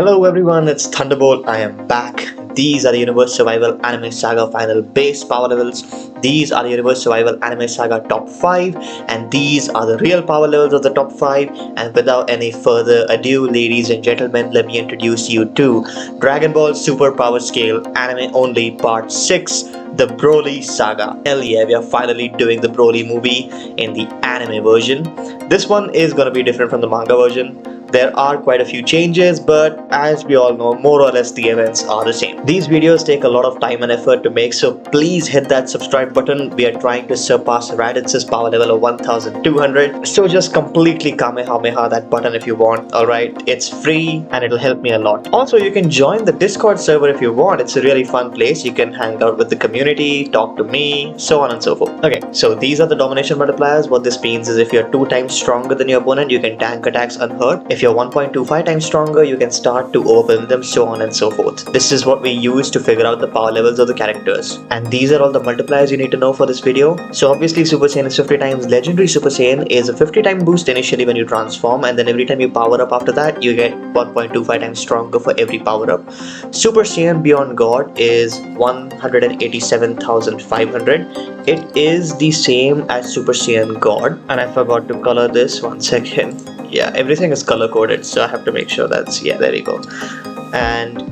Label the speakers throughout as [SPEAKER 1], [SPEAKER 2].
[SPEAKER 1] Hello everyone, it's Thunderbolt. I am back. These are the Universe Survival Anime Saga final base power levels. These are the Universe Survival Anime Saga top 5, and these are the real power levels of the top 5. And without any further ado, ladies and gentlemen, let me introduce you to Dragon Ball Super Power Scale Anime Only Part 6, the BROLY Saga. Hell yeah, we are finally doing the BROLY movie in the anime version. This one is gonna be different from the manga version. There are quite a few changes, but as we all know, more or less the events are the same. These videos take a lot of time and effort to make, so please hit that subscribe button. We are trying to surpass Raditz's power level of 1200, so just completely kamehameha that button if you want. Alright, it's free and it'll help me a lot. Also, you can join the Discord server if you want. It's a really fun place. You can hang out with the community, talk to me, so on and so forth. Okay, so these are the domination multipliers. What this means is if you're 2 times stronger than your opponent, you can tank attacks unhurt. If you're 1.25 times stronger, you can start to overwhelm them, so on and so forth. This is what we use to figure out the power levels of the characters. And these are all the multipliers you need to know for this video. So obviously Super Saiyan is 50 times. Legendary Super Saiyan is a 50 time boost initially when you transform, and then every time you power up after that, you get 1.25 times stronger for every power up. Super Saiyan Beyond God is 187,500. It is the same as Super Saiyan God, and I forgot to color this. One second. Yeah, everything is color coded, so I have to make sure that's, yeah, there we go. And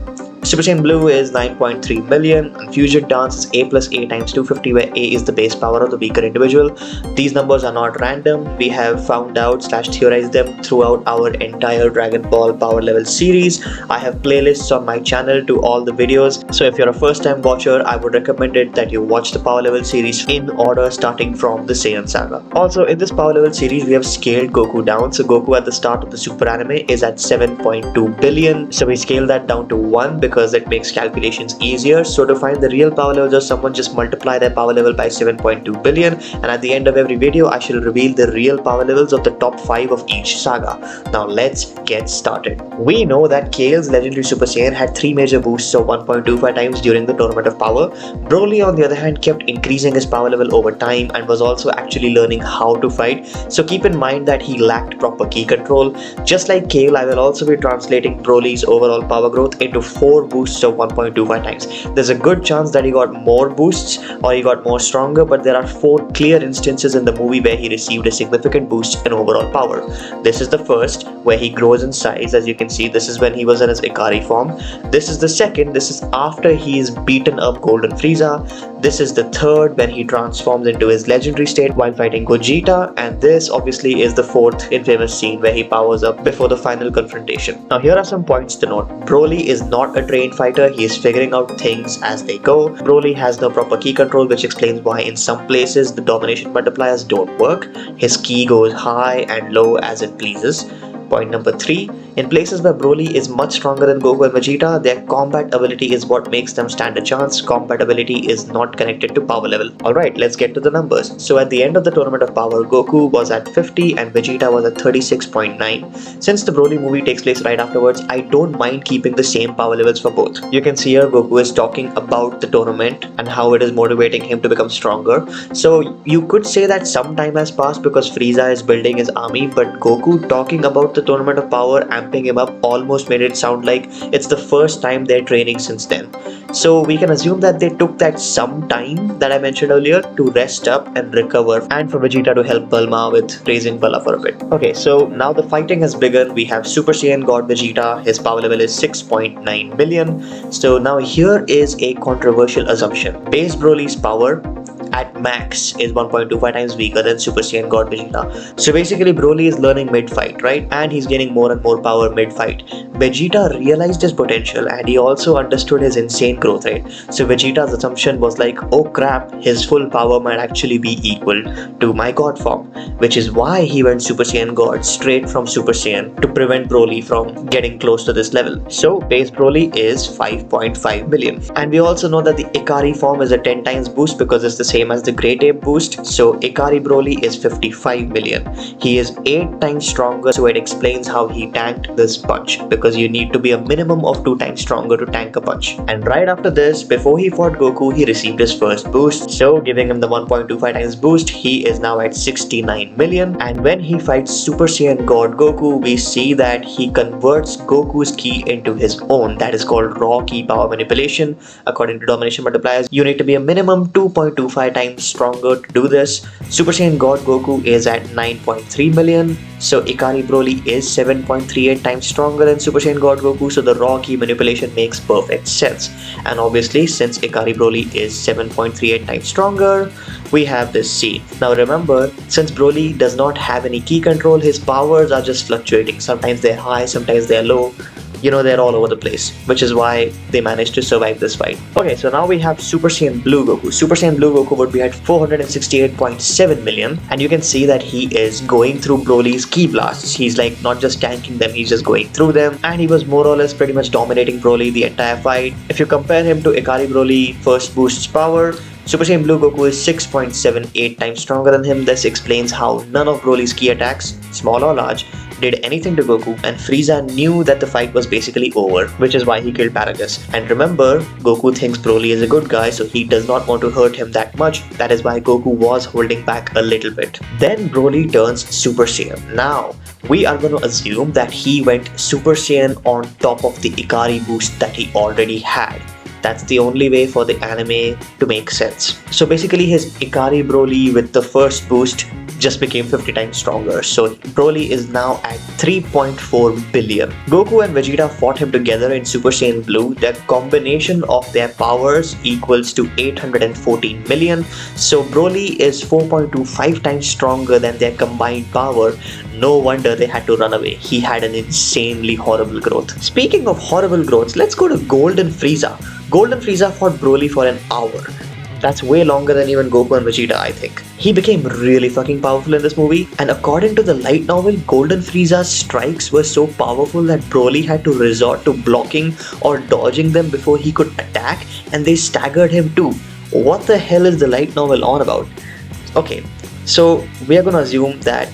[SPEAKER 1] Super Saiyan Blue is 9.3 million, and Fusion Dance is A plus A times 250, where A is the base power of the weaker individual. These numbers are not random. We have found out / theorized them throughout our entire Dragon Ball power level series. I have playlists on my channel to all the videos, so if you're a first time watcher, I would recommend it that you watch the power level series in order starting from the Saiyan Saga. Also, in this power level series, we have scaled Goku down. So Goku at the start of the Super Anime is at 7.2 billion. So we scaled that down to 1 because it makes calculations easier. So to find the real power levels of someone, just multiply their power level by 7.2 billion, and at the end of every video I shall reveal the real power levels of the top 5 of each saga. Now let's get started. We know that Kale's legendary Super Saiyan had 3 major boosts of 1.25 times during the Tournament of Power. Broly on the other hand kept increasing his power level over time and was also actually learning how to fight, so keep in mind that he lacked proper ki control. Just like Kale, I will also be translating Broly's overall power growth into 4 boosts of 1.25 times. There's a good chance that he got more boosts or he got more stronger, but there are 4 clear instances in the movie where he received a significant boost in overall power. This is the first, where he grows in size. As you can see, this is when he was in his Ikari form. This is the second. This is after he is beaten up Golden Frieza. This is the third, when he transforms into his legendary state while fighting Gogeta, and this obviously is the 4th infamous scene where he powers up before the final confrontation. Now here are some points to note. Broly is not a trained fighter. He is figuring out things as they go. Broly has no proper ki control, which explains why in some places the domination multipliers don't work. His ki goes high and low as it pleases. Point number 3, in places where Broly is much stronger than Goku and Vegeta, their combat ability is what makes them stand a chance. Combat ability is not connected to power level. Alright, let's get to the numbers. So at the end of the Tournament of Power, Goku was at 50 and Vegeta was at 36.9. Since the Broly movie takes place right afterwards, I don't mind keeping the same power levels for both. You can see here Goku is talking about the tournament and how it is motivating him to become stronger. So you could say that some time has passed because Frieza is building his army, but Goku talking about the Tournament of Power, amping him up, almost made it sound like it's the first time they're training since then. So we can assume that they took that some time that I mentioned earlier to rest up and recover, and for Vegeta to help Bulma with raising Bala for a bit. Okay, so now the fighting has begun. We have Super Saiyan God Vegeta. His power level is 6.9 million. So now here is a controversial assumption. Base Broly's power at max is 1.25 times weaker than Super Saiyan God Vegeta. So basically Broly is learning mid-fight, right? And he's gaining more and more power mid-fight. Vegeta realized his potential and he also understood his insane growth rate. So Vegeta's assumption was like, oh crap, his full power might actually be equal to my God form, which is why he went Super Saiyan God straight from Super Saiyan to prevent Broly from getting close to this level. So base Broly is 5.5 million. And we also know that the Ikari form is a 10 times boost because it's the same same as the Great Ape boost. So Ikari Broly is 55 million. He is 8 times stronger, so it explains how he tanked this punch, because you need to be a minimum of 2 times stronger to tank a punch. And right after this, before he fought Goku, he received his first boost, so giving him the 1.25 times boost, he is now at 69 million. And when he fights Super Saiyan God Goku, we see that he converts Goku's ki into his own. That is called raw ki power manipulation. According to domination multipliers, you need to be a minimum 2.25 times stronger to do this. Super Saiyan God Goku is at 9.3 million. So Ikari Broly is 7.38 times stronger than Super Saiyan God Goku, so the raw ki manipulation makes perfect sense. And obviously, since Ikari Broly is 7.38 times stronger, we have this scene. Now remember, since Broly does not have any ki control, his powers are just fluctuating. Sometimes they're high, sometimes they're low. You know, they're all over the place, which is why they managed to survive this fight. Okay, so now we have Super Saiyan Blue Goku. Super Saiyan Blue Goku would be at 468.7 million, and you can see that he is going through Broly's ki blasts. He's like not just tanking them, he's just going through them, and he was more or less pretty much dominating Broly the entire fight. If you compare him to Ikari Broly first boost's power, Super Saiyan Blue Goku is 6.78 times stronger than him. This explains how none of Broly's ki attacks, small or large, did anything to Goku, and Frieza knew that the fight was basically over, which is why he killed Paragus. And remember, Goku thinks Broly is a good guy, so he does not want to hurt him that much. That is why Goku was holding back a little bit. Then Broly turns Super Saiyan. Now, we are going to assume that he went Super Saiyan on top of the Ikari boost that he already had. That's the only way for the anime to make sense. So basically his Ikari Broly with the first boost just became 50 times stronger. So Broly is now at 3.4 billion. Goku and Vegeta fought him together in Super Saiyan Blue. Their combination of their powers equals to 814 million. So Broly is 4.25 times stronger than their combined power. No wonder they had to run away. He had an insanely horrible growth. Speaking of horrible growths, let's go to Golden Frieza. Golden Frieza fought Broly for an hour. That's way longer than even Goku and Vegeta, I think. He became really fucking powerful in this movie, and according to the light novel, Golden Frieza's strikes were so powerful that Broly had to resort to blocking or dodging them before he could attack, and they staggered him too. What the hell is the light novel on about? Okay, so we are gonna assume that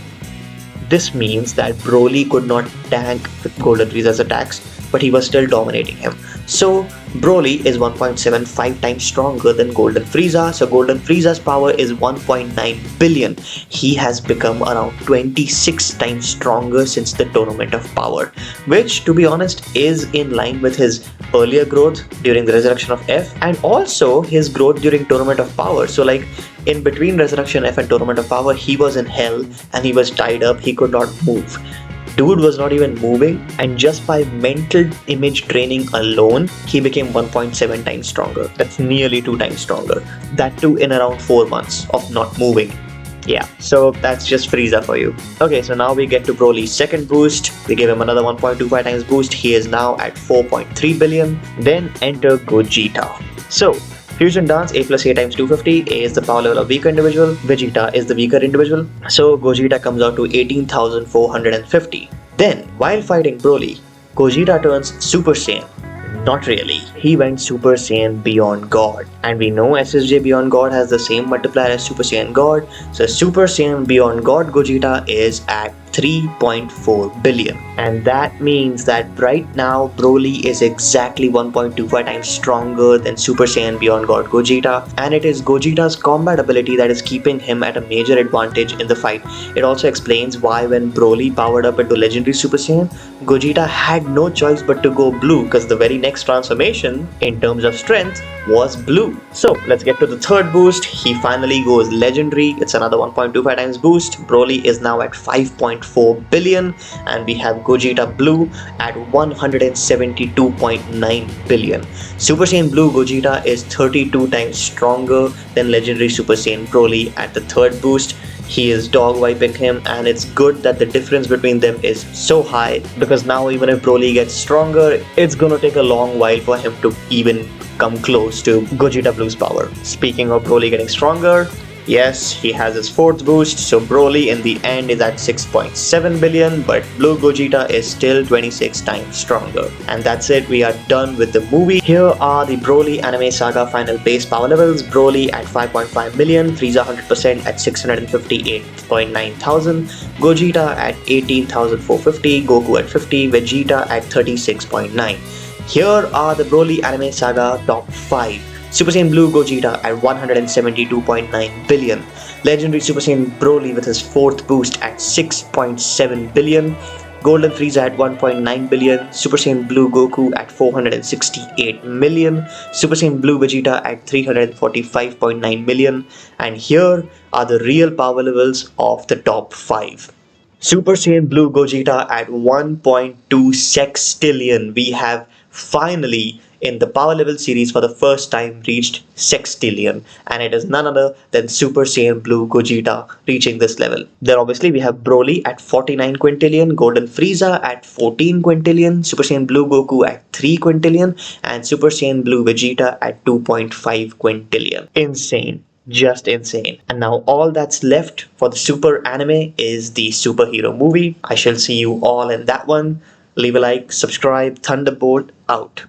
[SPEAKER 1] this means that Broly could not tank Golden Frieza's attacks, but he was still dominating him. So Broly is 1.75 times stronger than Golden Frieza. So Golden Frieza's power is 1.9 billion. He has become around 26 times stronger since the Tournament of Power, which to be honest is in line with his earlier growth during the Resurrection of F, and also his growth during Tournament of Power. So like in between Resurrection F and Tournament of Power, he was in hell and he was tied up, he could not move. Dude was not even moving, and just by mental image training alone, he became 1.7 times stronger. That's nearly 2 times stronger. That too in around 4 months of not moving. Yeah, so that's just Frieza for you. Okay, so now we get to Broly's second boost. We give him another 1.25 times boost. He is now at 4.3 billion. Then enter Gogeta. So Fusion Dance, A plus A times 250. A is the power level of weaker individual. Vegeta is the weaker individual. So Gogeta comes out to 18,450. Then, while fighting Broly, Gogeta turns Super Saiyan. Not really. He went Super Saiyan Beyond God. And we know SSJ Beyond God has the same multiplier as Super Saiyan God. So Super Saiyan Beyond God Gogeta is at 3.4 billion. And that means that right now Broly is exactly 1.25 times stronger than Super Saiyan Beyond God Gogeta, and it is Gogeta's combat ability that is keeping him at a major advantage in the fight. It also explains why when Broly powered up into Legendary Super Saiyan, Gogeta had no choice but to go blue, because the very next transformation in terms of strength was blue. So let's get to the third boost. He finally goes Legendary. It's another 1.25 times boost. Broly is now at 5.4 billion, and we have Gogeta Blue at 172.9 billion. Super Saiyan Blue Gogeta is 32 times stronger than Legendary Super Saiyan Broly at the third boost. He is dog wiping him, and it's good that the difference between them is so high, because now even if Broly gets stronger, it's gonna take a long while for him to even come close to Gogeta Blue's power. Speaking of Broly getting stronger, Yes, he has his fourth boost, so Broly in the end is at 6.7 billion, but Blue Gogeta is still 26 times stronger. And that's it, we are done with the movie. Here are the Broly anime saga final base power levels. Broly at 5.5 million, Frieza 100% at 658.9 thousand, Gogeta at 18,450, Goku at 50, Vegeta at 36.9. Here are the Broly anime saga top 5. Super Saiyan Blue Gogeta at 172.9 billion. Legendary Super Saiyan Broly with his fourth boost at 6.7 billion. Golden Frieza at 1.9 billion. Super Saiyan Blue Goku at 468 million. Super Saiyan Blue Vegeta at 345.9 million. And here are the real power levels of the top 5. Super Saiyan Blue Gogeta at 1.2 sextillion. We have finally, in the Power Level series, for the first time reached sextillion, and it is none other than Super Saiyan Blue Gogeta reaching this level. Then obviously we have Broly at 49 quintillion, Golden Frieza at 14 quintillion, Super Saiyan Blue Goku at 3 quintillion, and Super Saiyan Blue Vegeta at 2.5 quintillion. Insane. Just insane. And now all that's left for the super anime is the superhero movie. I shall see you all in that one. Leave a like, subscribe, Thunderbolt out.